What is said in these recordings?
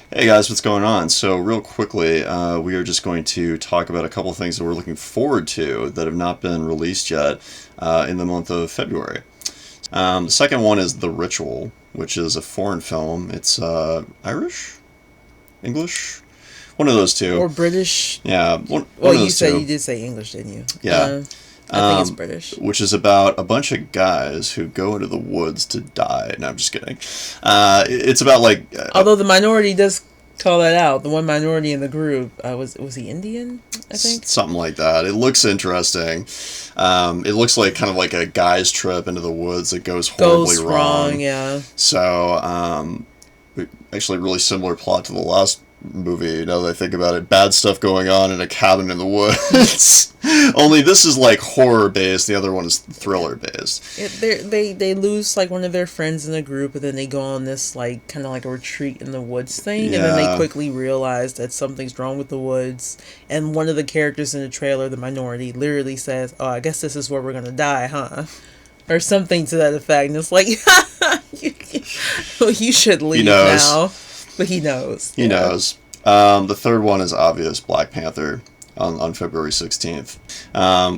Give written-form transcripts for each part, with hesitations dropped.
Hey guys, what's going on? So, real quickly, we are just going to talk about a couple of things that we're looking forward to that have not been released yet in the month of February. The second one is The Ritual, which is a foreign film. It's Irish? English? One of those two. Or British. Yeah, one Well, of you those said two. you did say English, didn't you? Yeah. I think it's British. Which is about a bunch of guys who go into the woods to die. No, I'm just kidding. It's about like Although the minority does call that out. The one minority in the group was he Indian? I think something like that. It looks interesting. It looks like kind of like a guy's trip into the woods that goes horribly goes wrong. Yeah. So, actually, really similar plot to the last movie. Now that I think about it, bad stuff going on in a cabin in the woods. Only this is like horror based. The other one is thriller based. They lose like one of their friends in the group, and then they go on this like kind of like a retreat in the woods thing, and then they quickly realize that something's wrong with the woods. And one of the characters in the trailer, the minority, literally says, "Oh, I guess this is where we're gonna die, huh?" Or something to that effect. And it's like, you should leave now. But he knows. He knows. The third one is obvious, Black Panther on February 16th.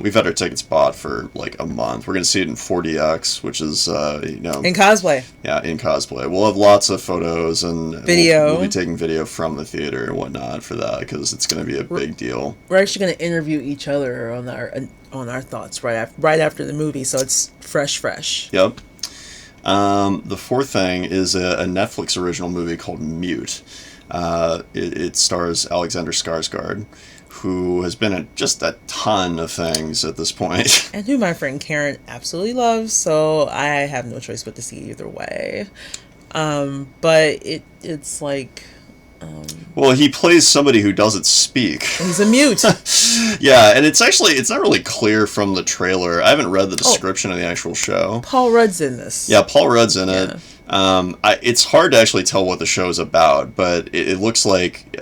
We've had our tickets bought for like a month. We're going to see it in 4DX, which is, in cosplay. Yeah, in cosplay. We'll have lots of photos and video. We'll be taking video from the theater and whatnot for that because it's going to be a big deal. We're actually going to interview each other on our thoughts right after the movie, so it's fresh. Yep. The fourth thing is a Netflix original movie called Mute. It stars Alexander Skarsgård, who has been in just a ton of things at this point. And who my friend Karen absolutely loves, so I have no choice but to see it either way. But it's like... well, he plays somebody who doesn't speak. He's a mute. Yeah, and it's not really clear from the trailer. I haven't read the description of the actual show. Paul Rudd's in this. Yeah, Paul Rudd's in it. It's hard to actually tell what the show's about, but it looks like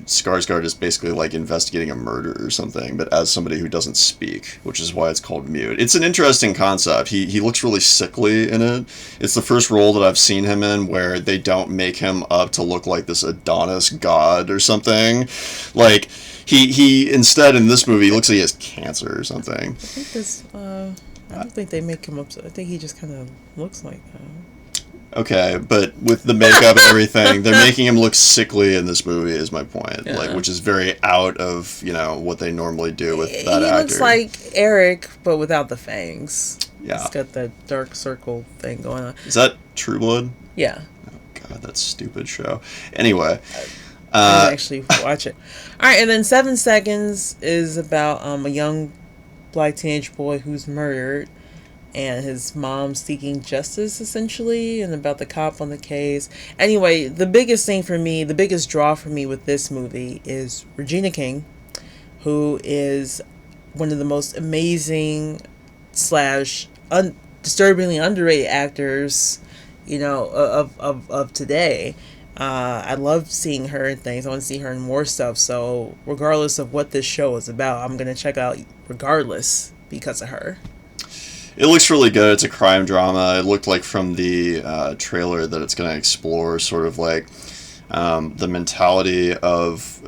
Skarsgård is basically like investigating a murder or something, but as somebody who doesn't speak, which is why it's called Mute. It's an interesting concept. He looks really sickly in it. It's the first role that I've seen him in where they don't make him up to look like this Adonis god or something. Like, he instead in this movie, he looks like he has cancer or something. I think this, I don't think they make him up. I think he just kind of looks like Okay, but with the makeup and everything, they're making him look sickly in this movie, is my point. Yeah. Like, which is very out of, what they normally do with that actor. He looks like Eric, but without the fangs. Yeah. He's got that dark circle thing going on. Is that True Blood? Yeah. Oh, God, that stupid show. Anyway. I actually watch it. Alright, and then 7 Seconds is about a young black teenage boy who's murdered. And his mom seeking justice, essentially, and about the cop on the case. Anyway, the biggest thing for me, the biggest draw for me with this movie is Regina King, who is one of the most amazing / disturbingly underrated actors, of today. I love seeing her in things. I want to see her in more stuff. So regardless of what this show is about, I'm going to check out regardless because of her. It looks really good. It's a crime drama. It looked like from the trailer that it's going to explore sort of like the mentality of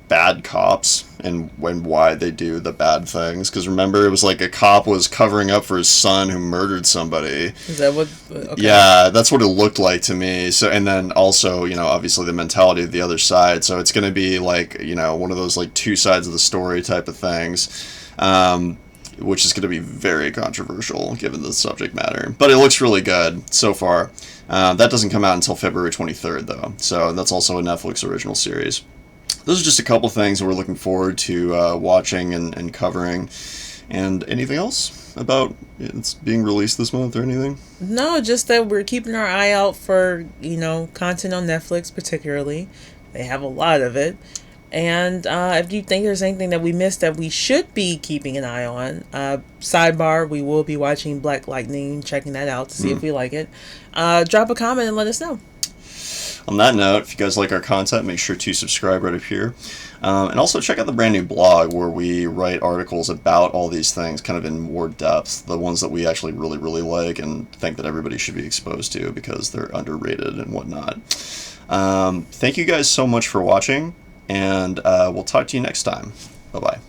bad cops and why they do the bad things. Because remember, it was like a cop was covering up for his son who murdered somebody. Is that what? Okay. Yeah, that's what it looked like to me. So, and then also, obviously the mentality of the other side. So it's going to be like, one of those like two sides of the story type of things. Which is going to be very controversial given the subject matter. But it looks really good so far. That doesn't come out until February 23rd, though. So that's also a Netflix original series. Those are just a couple things that we're looking forward to watching and covering. And anything else about it's being released this month or anything? No, just that we're keeping our eye out for, content on Netflix particularly. They have a lot of it. And if you think there's anything that we missed that we should be keeping an eye on, sidebar, we will be watching Black Lightning, checking that out to see if we like it. Drop a comment and let us know. On that note, if you guys like our content, make sure to subscribe right up here. And also check out the brand new blog where we write articles about all these things kind of in more depth, the ones that we actually really, really like and think that everybody should be exposed to because they're underrated and whatnot. Thank you guys so much for watching, and we'll talk to you next time. Bye bye.